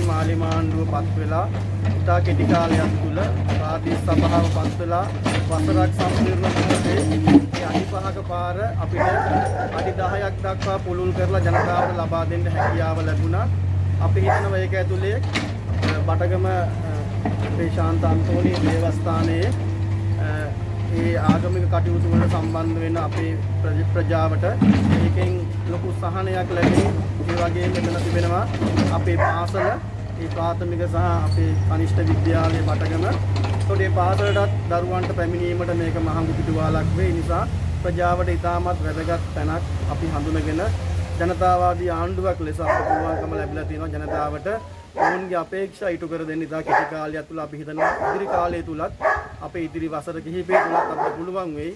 මාලිමාණ්ඩුව පත් වෙලා ඉතා කෙටි කාලයක් තුළ ප්‍රාදේශ සභාව පත් වෙලා වසරක් සම්පූර්ණ වුණේ මේ අඩි 5ක පාර අපිට අඩි 10ක් දක්වා පුළුල් කරලා ජනතාවට ලබා දෙන්න හැකියාව ලැබුණා. අපි හිතනවා ඒක ඇතුලේ බටගම ශාන්ත අන්තෝනි දේවස්ථානයේ ඒ ආගමික කටයුතු වලට සම්බන්ධ වෙන අපේ ප්‍රජාවට ඒකෙන් ලොකු සහනයක් ලැබෙනවා. ඒ වගේම මෙතන තිබෙනවා අපේ පාසල, ඒ ප්‍රාථමික සහ අපේ කනිෂ්ඨ විද්‍යාලයේ බටගම. ඒතකොට මේ පාසලටත් දරුවන්ට පැමිණීමට මේක මහඟු පිටුවාලක් වේ. ඒ නිසා ප්‍රජාවට ඉතාමත් වැදගත් තැනක් අපි හඳුනගෙන ජනතාවාදී ආණ්ඩුවක් ලෙස අපට පුළුවන්කම ලැබිලා තියෙනවා ජනතාවට ඔවුන්ගේ අපේක්ෂා ඉටු කර දෙන්න. ඉතා කෙටි කාලයක් තුළ අපි හිතනවා ඉදිරි කාලය තුලත් අපේ ඉදිරි වසර කිහිපය තුලත් අපිට පුළුවන් වෙයි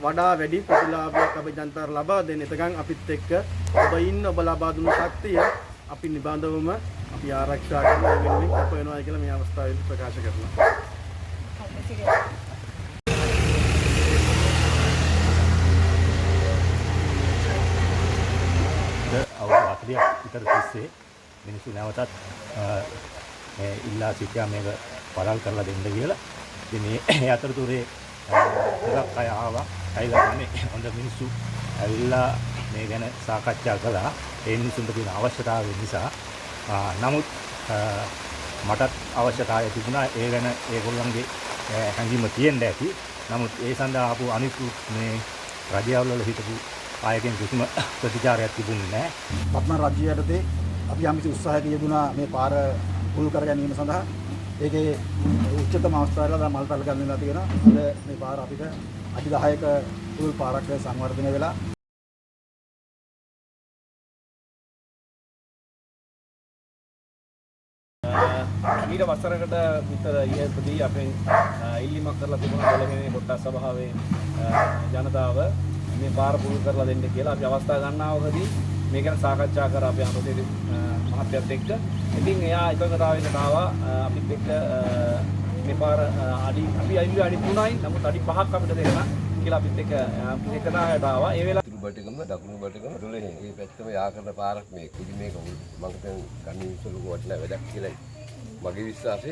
වඩා වැඩි ප්‍රතිලාභයක් අපේ ජනතාවට ලබා දෙන්න. එතකන් අපිත් එක්ක ඔබ ඉන්න ඔබ ලබා දුන්නු ශක්තිය අපි නිබඳවම අපි ආරක්ෂා කරනවා වෙනුවෙන් අප වෙනවා කියලා මේ අවස්ථාවේදී ප්‍රකාශ කරනවා. අවුරුදු 40ක් විතර තිස්සේ මිනිස්සු නැවතත් ඉල්ලා සිටියා මේක පළල් කරලා දෙන්න කියලා. ඉතින් මේ අතරතුරේ ටිකක් අය ආවා. ඇවිල්ලා ගන්නේ හොඳ මිනිස්සු ඇවිල්ලා මේ ගැන සාකච්ඡා කළා. ඒ මිනිස්සුන්ට තියෙන අවශ්‍යතාවය නිසා. නමුත් මටත් අවශ්‍යතාවය තිබුණා. ඒ ගැන ඒගොල්ලන්ගේ හැඟීම තියෙන්න ඇති. නමුත් ඒ සඳහා ආපු අනිකුත් මේ රජයවල වල හිටපු ආයතන කිසිම ප්‍රතිචාරයක් තිබුණේ නැහැ. වත්මන් රජ්‍ය යටතේ අපි යම්කිසි උත්සාහයක යෙදුණා මේ පාර පුළුල් කර ගැනීම සඳහා. ඒකේ උච්චතම අවස්ථාවල මල් පැල ගන්නලා තියෙනවා. අද මේ පාර අපිට අඩි 10ක පුළුල් පාරක් සංවර්ධනය වෙලා ඊට වසරකට විතර ඉහළදී අපෙන් ඉල්ලීමක් කරලා තිබුණා 12 වෙනි කොටස් සභාවේ ජනතාව මේ පාර පුළුල් කරලා දෙන්න කියලා. අපි අවස්ථාව ගන්නවකදී මේ ගැන සාකච්ඡා කරා අපේ අමතේ මහත්යත් එක්ක. ඉතින් එයා එකඟතාවයකට ආවා අපිත් එක්ක මේ පාර අපි අඩි 3යි නමුත් අඩි 5ක් අපිට දෙන්න කියලා අපිත් එක්ක එකතාවයට ආවා. ඒ වෙලාව බටගම දකුණු බටගම 12 මේ පැත්තම යා කරන පාරක් මේක. ඉතින් මේක මම හිතන්නේ ගන්නේ විශ්ව ලොකු වටිනා වැඩක් කියලායි මගේ විශ්වාසය.